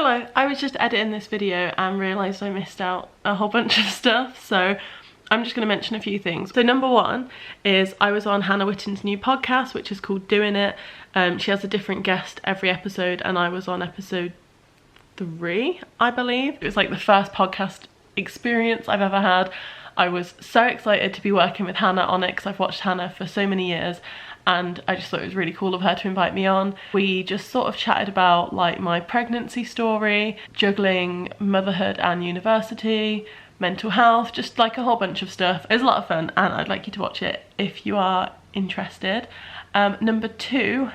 Hello, I was just editing this video and realised I missed out a whole bunch of stuff, so I'm just going to mention a few things. So number one is I was on Hannah Witton's new podcast, which is called Doing It. She has a different guest every episode, and I was on episode 3, I believe. It was like the first podcast experience I've ever had. I was so excited to be working with Hannah on it because I've watched Hannah for so many years, and I just thought it was really cool of her to invite me on. We just sort of chatted about like my pregnancy story, juggling motherhood and university, mental health, just like a whole bunch of stuff. It was a lot of fun and I'd like you to watch it if you are interested. Number 2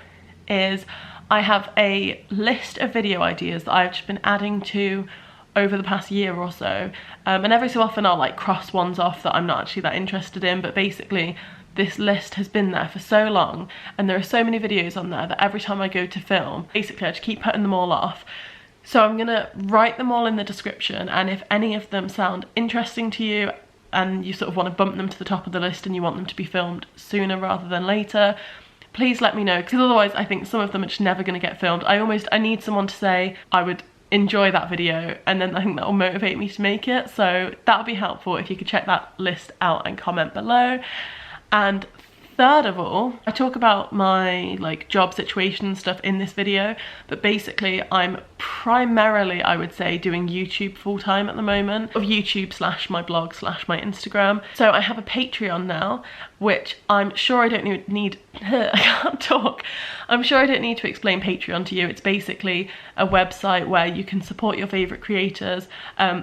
is I have a list of video ideas that I've just been adding to over the past year or so, and every so often I'll like cross ones off that I'm not actually that interested in, but basically this list has been there for so long and there are so many videos on there that every time I go to film, basically I just keep putting them all off. So I'm gonna write them all in the description, and if any of them sound interesting to you and you sort of want to bump them to the top of the list and you want them to be filmed sooner rather than later, please let me know, because otherwise I think some of them are just never going to get filmed. I need someone to say I would enjoy that video, and then I think that will motivate me to make it. So that would be helpful if you could check that list out and comment below. And third of all, I talk about my like job situation and stuff in this video, but basically I'm primarily, I would say, doing YouTube full-time at the moment, of YouTube / my blog / my Instagram. So I have a Patreon now, which I'm sure I don't need I can't talk. I'm sure I don't need to explain Patreon to you. It's basically a website where you can support your favourite creators,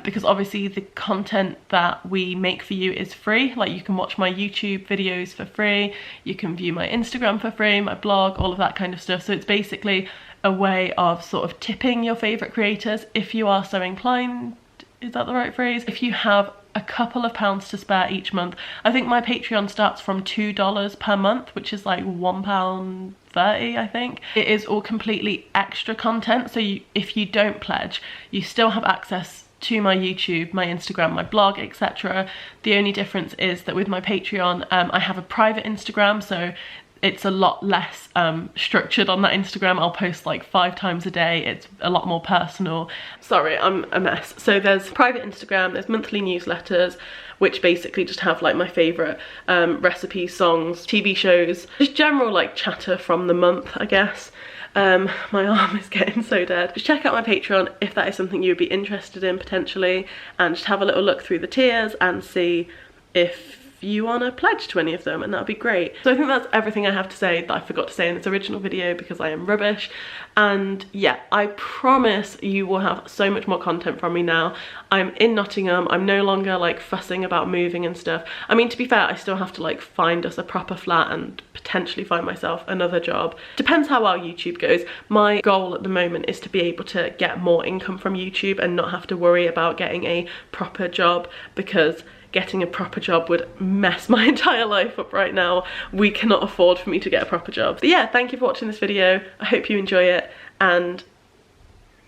because obviously the content that we make for you is free. Like, you can watch my YouTube videos for free, you can view my Instagram for free, my blog, all of that kind of stuff. So it's basically a way of sort of tipping your favourite creators if you are so inclined. Is that the right phrase? If you have a couple of pounds to spare each month. I think my Patreon starts from $2 per month, which is like £1.30, I think. It is all completely extra content, so if you don't pledge, you still have access to my YouTube, my Instagram, my blog, etc. The only difference is that with my Patreon, I have a private Instagram, so it's a lot less structured on that Instagram. I'll post like 5 times a day. It's a lot more personal. Sorry, I'm a mess. So there's private Instagram, there's monthly newsletters, which basically just have like my favourite recipes, songs, TV shows, just general like chatter from the month, I guess. My arm is getting so dead. Just check out my Patreon if that is something you would be interested in potentially, and just have a little look through the tiers and see if you want to pledge to any of them, and that would be great. So I think that's everything I have to say that I forgot to say in this original video because I am rubbish. And yeah, I promise you will have so much more content from me now. I'm in Nottingham. I'm no longer like fussing about moving and stuff. I mean, to be fair, I still have to like find us a proper flat and potentially find myself another job. Depends how well YouTube goes. My goal at the moment is to be able to get more income from YouTube and not have to worry about getting a proper job, because getting a proper job would mess my entire life up right now. We cannot afford for me to get a proper job. But yeah, thank you for watching this video. I hope you enjoy it, and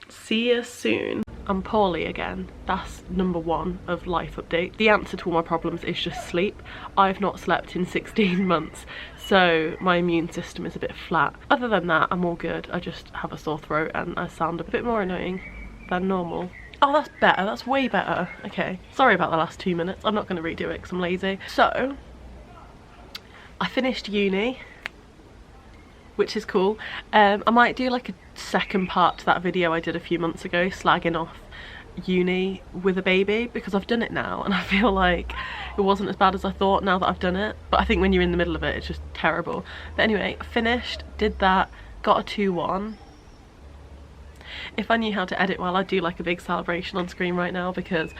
see you soon. I'm poorly again. That's number 1 of life update. The answer to all my problems is just sleep. I've not slept in 16 months, so my immune system is a bit flat. Other than that, I'm all good. I just have a sore throat and I sound a bit more annoying than normal. Oh, that's better. That's way better. Okay. Sorry about the last 2 minutes. I'm not going to redo it because I'm lazy. So, I finished uni, which is cool. I might do like a second part to that video I did a few months ago, slagging off uni with a baby, because I've done it now and I feel like it wasn't as bad as I thought now that I've done it. But I think when you're in the middle of it, it's just terrible. But anyway, finished, did that, got a 2-1. If I knew how to edit well, I'd do like a big celebration on screen right now, because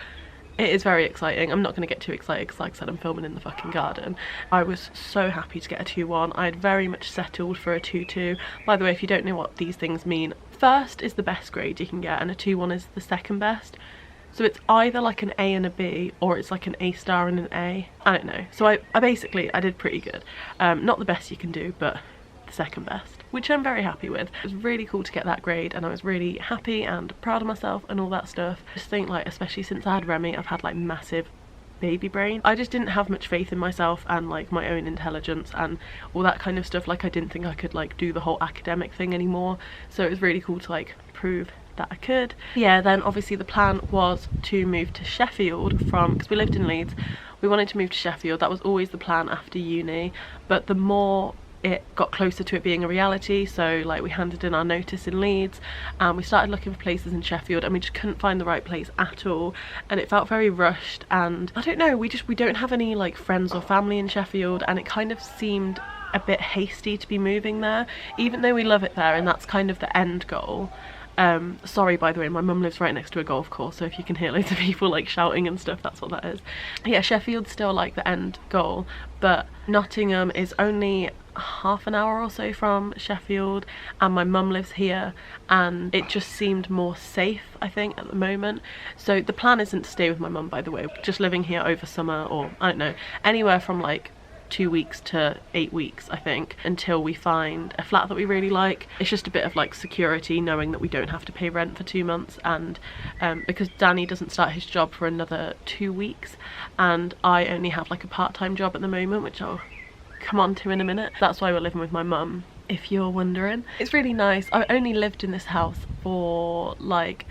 it is very exciting. I'm not going to get too excited because, like I said, I'm filming in the fucking garden. I was so happy to get a 2-1. I had very much settled for a 2-2. By the way, if you don't know what these things mean, first is the best grade you can get and a 2-1 is the second best. So it's either like an A and a B, or it's like an A star and an A. I don't know. So I did pretty good. Not the best you can do, but the second best, which I'm very happy with. It was really cool to get that grade, and I was really happy and proud of myself and all that stuff. I just think, like, especially since I had Remy, I've had like massive baby brain. I just didn't have much faith in myself and like my own intelligence and all that kind of stuff. Like, I didn't think I could like do the whole academic thing anymore, so it was really cool to like prove that I could. Yeah, then obviously the plan was to move to Sheffield because we lived in Leeds. We wanted to move to Sheffield. That was always the plan after uni, but the more it got closer to it being a reality, so like we handed in our notice in Leeds and we started looking for places in Sheffield, and we just couldn't find the right place at all, and it felt very rushed, and I don't know, we don't have any like friends or family in Sheffield, and it kind of seemed a bit hasty to be moving there, even though we love it there and that's kind of the end goal. Sorry, by the way, my mum lives right next to a golf course, so if you can hear loads of people like shouting and stuff, that's what that is. Yeah, Sheffield's still like the end goal, but Nottingham is only half an hour or so from Sheffield, and my mum lives here, and it just seemed more safe, I think, at the moment. So the plan isn't to stay with my mum, by the way, just living here over summer, or I don't know, anywhere from like 2 weeks to 8 weeks, I think, until we find a flat that we really like. It's just a bit of like security, knowing that we don't have to pay rent for 2 months, and because Danny doesn't start his job for another 2 weeks, and I only have like a part-time job at the moment, which I'll come on to in a minute. That's why we're living with my mum, if you're wondering. It's really nice. I only lived in this house for like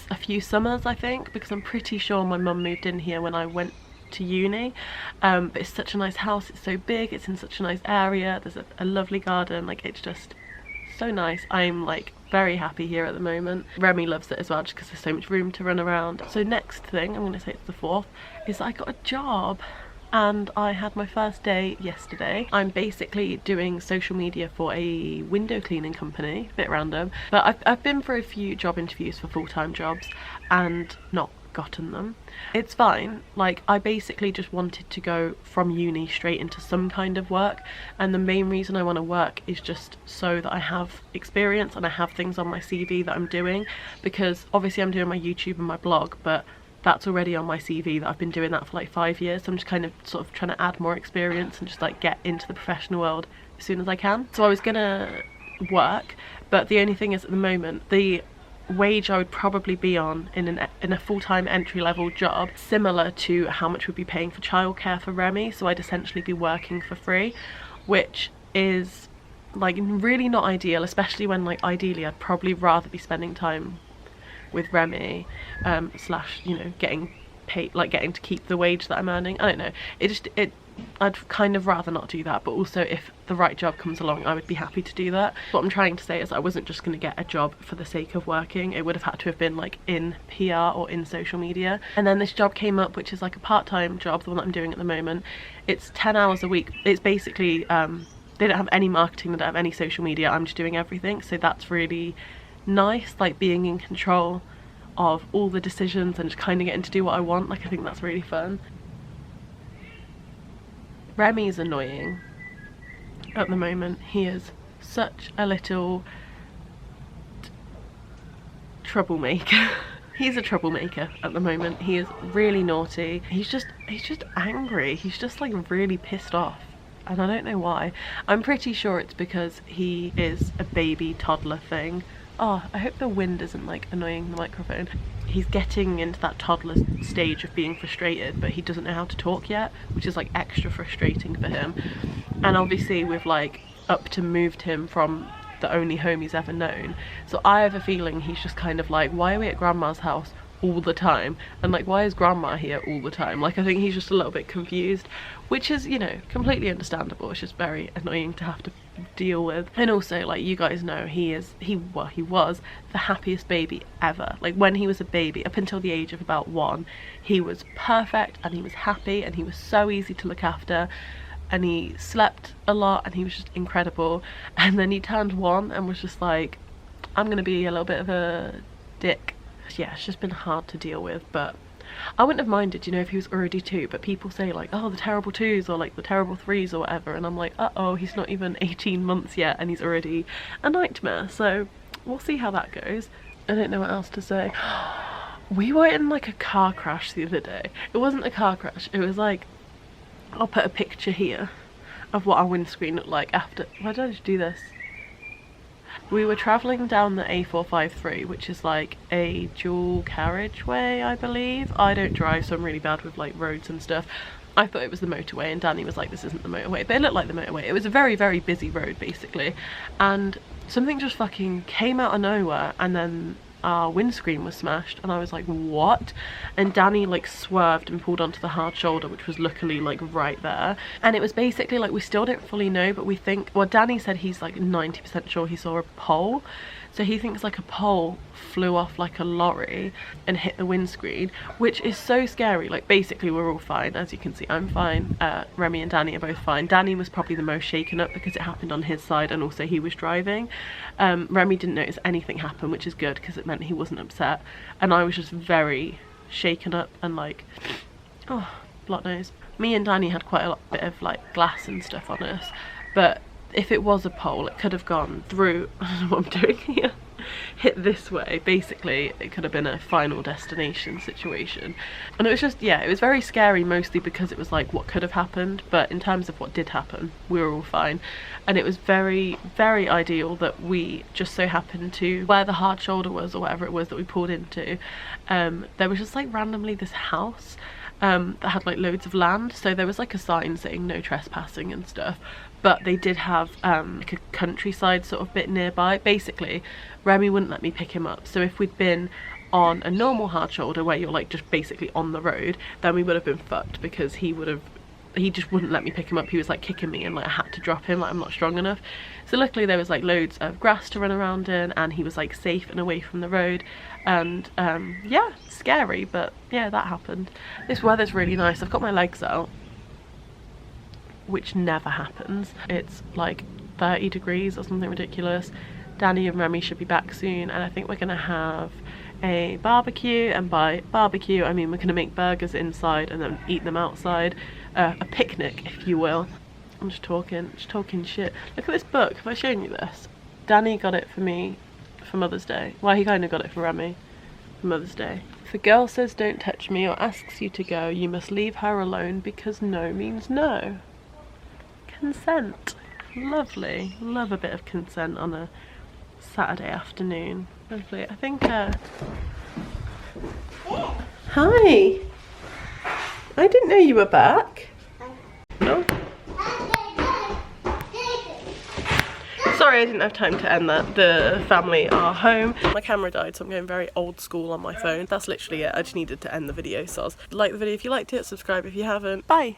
a few summers, I think, because I'm pretty sure my mum moved in here when I went to uni, but it's such a nice house. It's so big, it's in such a nice area, there's a lovely garden, like it's just so nice. I'm like very happy here at the moment. Remy loves it as well, just because there's so much room to run around. So next thing, I'm going to say it's the fourth, is that I got a job, and I had my first day yesterday. I'm basically doing social media for a window cleaning company, a bit random, but I've been for a few job interviews for full-time jobs and not gotten them. It's fine, like I basically just wanted to go from uni straight into some kind of work, and the main reason I want to work is just so that I have experience and I have things on my CV that I'm doing, because obviously I'm doing my YouTube and my blog, but that's already on my CV that I've been doing that for like 5 years, so I'm just kind of sort of trying to add more experience and just like get into the professional world as soon as I can. So I was gonna work, but the only thing is at the moment the wage I would probably be on in a full-time entry-level job, similar to how much we'd be paying for childcare for Remy, so I'd essentially be working for free, which is like really not ideal, especially when like ideally I'd probably rather be spending time with Remy, slash, you know, getting paid, like getting to keep the wage that I'm earning. I don't know, I'd kind of rather not do that, but also if the right job comes along I would be happy to do that. What I'm trying to say is I wasn't just going to get a job for the sake of working. It would have had to have been like in PR or in social media, and then this job came up, which is like a part-time job, the one that I'm doing at the moment. It's 10 hours a week. It's basically they don't have any marketing, they don't have any social media, I'm just doing everything, so that's really nice, like being in control of all the decisions and just kind of getting to do what I want. Like I think that's really fun. Remy's annoying at the moment. He is such a little troublemaker. He's a troublemaker at the moment. He is really naughty. He's just angry. He's just like really pissed off, and I don't know why. I'm pretty sure it's because he is a baby toddler thing. Oh, I hope the wind isn't like annoying the microphone. He's getting into that toddler stage of being frustrated, but he doesn't know how to talk yet, which is like extra frustrating for him. And obviously we've like up to moved him from the only home he's ever known, so I have a feeling he's just kind of like, why are we at grandma's house all the time, and like why is grandma here all the time? Like I think he's just a little bit confused, which is, you know, completely understandable. It's just very annoying to have to deal with. And also, like, you guys know, he was the happiest baby ever. Like when he was a baby, up until the age of about 1, he was perfect and he was happy and he was so easy to look after, and he slept a lot and he was just incredible. And then he turned 1 and was just like, I'm gonna be a little bit of a dick. Yeah, it's just been hard to deal with, but I wouldn't have minded, you know, if he was already 2, but people say like, oh, the terrible 2s or like the terrible 3s or whatever, and I'm like, uh-oh, he's not even 18 months yet and he's already a nightmare. So we'll see how that goes. I don't know what else to say. We were in like a car crash the other day. It wasn't a car crash, it was like, I'll put a picture here of what our windscreen looked like after. Why did I just do this? We were travelling down the A453, which is like a dual carriageway, I believe. I don't drive, so I'm really bad with like roads and stuff. I thought it was the motorway, and Danny was like, this isn't the motorway, but it looked like the motorway. It was a very, very busy road basically, and something just fucking came out of nowhere and then our windscreen was smashed, and I was like, what? And Danny like swerved and pulled onto the hard shoulder, which was luckily like right there. And it was basically like, we still don't fully know, but we think, well, Danny said he's like 90% sure he saw a pole, so he thinks like a pole flew off like a lorry and hit the windscreen, which is so scary. Like basically we're all fine, as you can see. I'm fine, Remy and Danny are both fine. Danny was probably the most shaken up because it happened on his side, and also he was driving. Remy didn't notice anything happen, which is good because it meant he wasn't upset, and I was just very shaken up and like, oh, block nose. Me and Danny had quite a bit of like glass and stuff on us, but if it was a pole, it could have gone through, I don't know what I'm doing here, hit this way. Basically it could have been a final destination situation, and it was just, yeah, it was very scary, mostly because it was like what could have happened, but in terms of what did happen, we were all fine. And it was very, very ideal that we just so happened to where the hard shoulder was, or whatever it was that we pulled into, there was just like randomly this house that had like loads of land, so there was like a sign saying no trespassing and stuff, but they did have like a countryside sort of bit nearby. Basically Remy wouldn't let me pick him up, so if we'd been on a normal hard shoulder where you're like just basically on the road, then we would have been fucked, because he just wouldn't let me pick him up. He was like kicking me, and like I had to drop him, like I'm not strong enough. So luckily there was like loads of grass to run around in, and he was like safe and away from the road. And yeah, scary, but yeah, that happened. This weather's really nice. I've got my legs out, which never happens. It's like 30 degrees or something ridiculous. Danny and Remy should be back soon, and I think we're gonna have a barbecue, and by barbecue I mean we're gonna make burgers inside and then eat them outside. A picnic, if you will. I'm just talking shit. Look at this book. Have I shown you this? Danny got it for me for Mother's Day. Well, he kind of got it for Remy for Mother's Day. If a girl says don't touch me or asks you to go, you must leave her alone, because no means no. Consent. Lovely. Love a bit of consent on a Saturday afternoon. Lovely. I think hi. I didn't know you were back. No? Sorry, I didn't have time to end that. The family are home. My camera died, so I'm going very old school on my phone. That's literally it. I just needed to end the video, so like the video if you liked it, subscribe if you haven't. Bye.